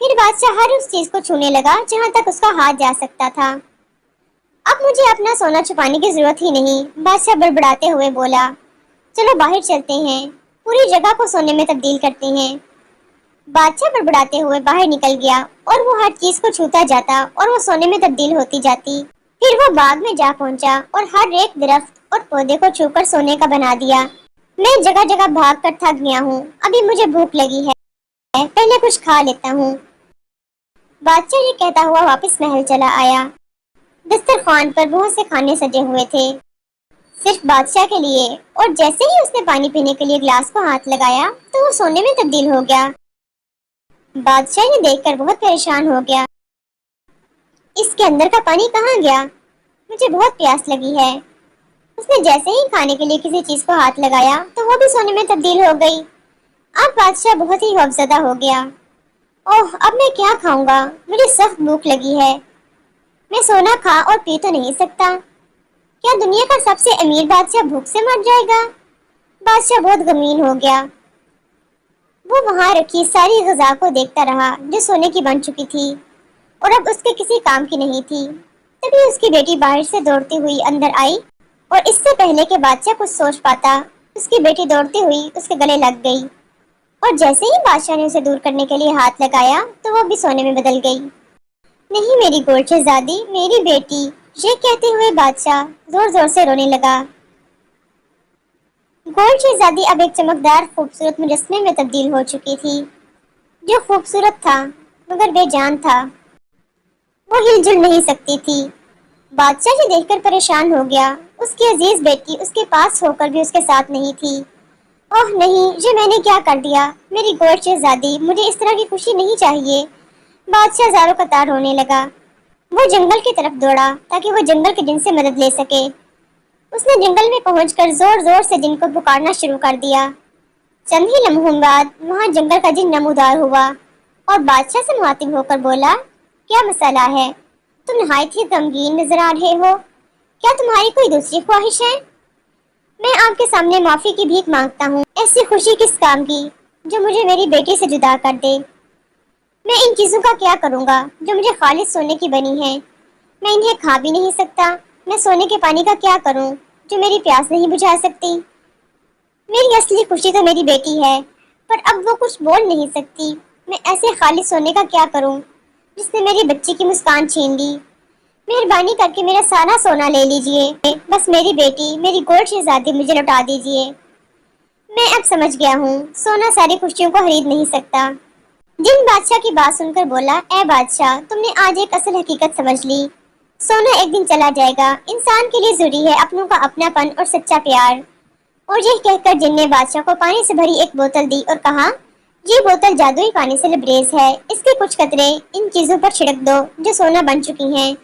پھر بادشاہ ہر اس چیز کو چھونے لگا جہاں تک اس کا ہاتھ جا سکتا تھا۔ اب مجھے اپنا سونا چھپانے کی ضرورت ہی نہیں، بادشاہ بڑبڑاتے ہوئے بولا۔ چلو باہر چلتے ہیں، پوری جگہ کو سونے میں تبدیل کرتے ہیں۔ بادشاہ بڑبڑاتے ہوئے باہر نکل گیا اور وہ ہر چیز کو چھوتا جاتا اور وہ سونے میں تبدیل ہوتی جاتی۔ پھر وہ باغ میں جا پہنچا اور ہر ایک درخت اور پودے کو چھو کر سونے کا بنا دیا۔ میں جگہ جگہ بھاگ کر تھک گیا ہوں، ابھی مجھے بھوک لگی ہے، پہلے کچھ کھا لیتا ہوں۔ بادشاہ یہ کہتا ہوا واپس محل چلا آیا۔ دسترخوان پر بہت سے کھانے سجے ہوئے تھے، صرف بادشاہ کے لیے، اور جیسے ہی اس نے پانی پینے کے لیے گلاس کو ہاتھ لگایا تو وہ سونے میں تبدیل ہو گیا۔ بادشاہ یہ دیکھ کر بہت پریشان ہو گیا۔ اس کے اندر کا پانی کہاں گیا؟ مجھے بہت پیاس لگی ہے۔ اس نے جیسے ہی کھانے کے لیے کسی چیز کو ہاتھ لگایا تو وہ بھی سونے میں تبدیل ہو گئی۔ اب بادشاہ بہت ہی خوفزدہ ہو گیا۔ اوہ، اب میں کیا کھاؤں گا؟ مجھے سخت بھوک لگی ہے۔ میں سونا کھا اور پی تو نہیں سکتا۔ کیا دنیا کا سب سے امیر بادشاہ بھوک سے مر جائے گا؟ بادشاہ بہت غمگین ہو گیا۔ وہ وہاں رکھی ساری غذا کو دیکھتا رہا جو سونے کی بن چکی تھی اور اب اس کے کسی کام کی نہیں تھی۔ تبھی اس کی بیٹی باہر سے دوڑتی ہوئی اندر آئی اور اس سے پہلے کہ بادشاہ کچھ سوچ پاتا، اس کی بیٹی دوڑتی ہوئی اس کے گلے لگ گئی اور جیسے ہی بادشاہ نے اسے دور کرنے کے لیے ہاتھ لگایا تو وہ بھی سونے میں بدل گئی۔ نہیں میری گول شہزادی، میری بیٹی، یہ کہتے ہوئے بادشاہ زور زور سے رونے لگا۔ گول شہزادی اب ایک چمکدار خوبصورت مجسمے میں تبدیل ہو چکی تھی، جو خوبصورت تھا مگر بے جان تھا۔ وہ ہل جل نہیں سکتی تھی۔ بادشاہ یہ دیکھ کر پریشان ہو گیا، اس کی عزیز بیٹی اس کے پاس ہو کر بھی اس کے ساتھ نہیں تھی۔ اوہ نہیں، یہ میں نے کیا کر دیا؟ میری گول شہزادی، مجھے اس طرح کی خوشی نہیں چاہیے۔ بادشاہ زاروں قطار رونے لگا۔ وہ جنگل کی طرف دوڑا تاکہ وہ جنگل کے جن سے مدد لے سکے۔ اس نے جنگل میں پہنچ کر زور زور سے جن کو پکارنا شروع کر دیا۔ چند ہی لمحوں بعد وہاں جنگل کا جن نمودار ہوا اور بادشاہ سے مخاطب ہو کر بولا، کیا مسئلہ ہے؟ تم نہایت ہی غمگین نظر آ رہے ہو، کیا تمہاری کوئی دوسری خواہش ہے؟ میں آپ کے سامنے معافی کی بھیک مانگتا ہوں، ایسی خوشی کس کام کی جو مجھے میری بیٹی سے جدا کر دے۔ میں ان چیزوں کا کیا کروں گا جو مجھے خالص سونے کی بنی ہیں؟ میں انہیں کھا بھی نہیں سکتا۔ میں سونے کے پانی کا کیا کروں جو میری پیاس نہیں بجھا سکتی؟ میری اصلی خوشی تو میری بیٹی ہے، پر اب وہ کچھ بول نہیں سکتی۔ میں ایسے خالص سونے کا کیا کروں جس نے میری بچی کی مسکان چھین لی؟ مہربانی کر کے میرا سارا سونا لے لیجئے، بس میری بیٹی، میری گول شہزادی مجھے لوٹا دیجئے۔ میں اب سمجھ گیا ہوں، سونا ساری خوشیوں کو خرید نہیں سکتا۔ جن بادشاہ کی بات سن کر بولا، اے بادشاہ، تم نے آج ایک اصل حقیقت سمجھ لی۔ سونا ایک دن چلا جائے گا، انسان کے لیے ضروری ہے اپنوں کا اپنا پن اور سچا پیار۔ اور یہ کہہ کر جن نے بادشاہ کو پانی سے بھری ایک بوتل دی اور کہا، یہ بوتل جادوئی پانی سے لبریز ہے، اس کے کچھ قطرے ان چیزوں پر چھڑک دو جو سونا بن چکی ہیں۔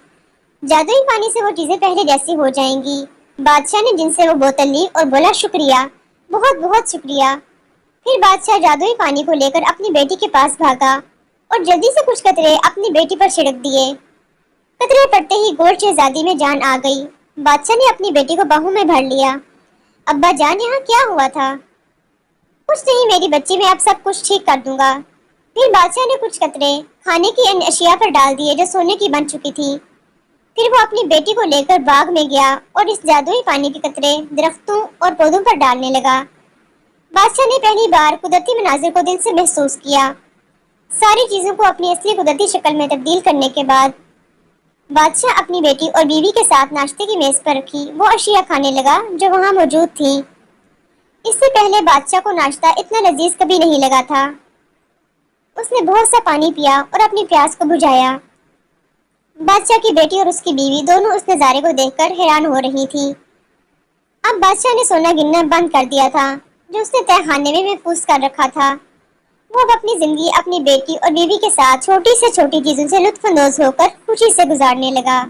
جادوئی پانی سے وہ چیزیں پہلے جیسی ہو جائیں گی۔ بادشاہ نے جن سے وہ بوتل لی اور بولا، شکریہ، بہت بہت شکریہ۔ پھر بادشاہ جادوئی پانی کو لے کر اپنی بیٹی کے پاس بھاگا اور جلدی سے کچھ قطرے اپنی بیٹی پر چھڑک دیے۔ قطرے پڑتے ہی گول شہزادی میں جان آ گئی۔ بادشاہ نے اپنی بیٹی کو باہوں میں بھر لیا۔ ابا جان، یہاں کیا ہوا تھا؟ کچھ نہیں میری بچی، میں اب سب کچھ ٹھیک کر دوں گا۔ پھر بادشاہ نے کچھ قطرے کھانے کی ان اشیاء پر ڈال دیے جو سونے کی بن چکی تھی۔ پھر وہ اپنی بیٹی کو لے کر باغ میں گیا اور اس جادوئی پانی کے قطرے درختوں اور پودوں پر ڈالنے لگا۔ بادشاہ نے پہلی بار قدرتی مناظر کو دل سے محسوس کیا۔ ساری چیزوں کو اپنی اصلی قدرتی شکل میں تبدیل کرنے کے بعد بادشاہ اپنی بیٹی اور بیوی کے ساتھ ناشتے کی میز پر رکھی وہ اشیاء کھانے لگا جو وہاں موجود تھیں۔ اس سے پہلے بادشاہ کو ناشتہ اتنا لذیذ کبھی نہیں لگا تھا۔ اس نے بہت سا پانی پیا اور اپنی پیاس کو بجھایا۔ بادشاہ کی بیٹی اور اس کی بیوی دونوں اس نظارے کو دیکھ کر حیران ہو رہی تھی۔ اب بادشاہ نے سونا گننا بند کر دیا تھا جو اس نے تہہ خانے میں محفوظ کر رکھا تھا۔ وہ اب اپنی زندگی اپنی بیٹی اور بیوی کے ساتھ چھوٹی سے چھوٹی چیزوں سے لطف اندوز ہو کر خوشی سے گزارنے لگا۔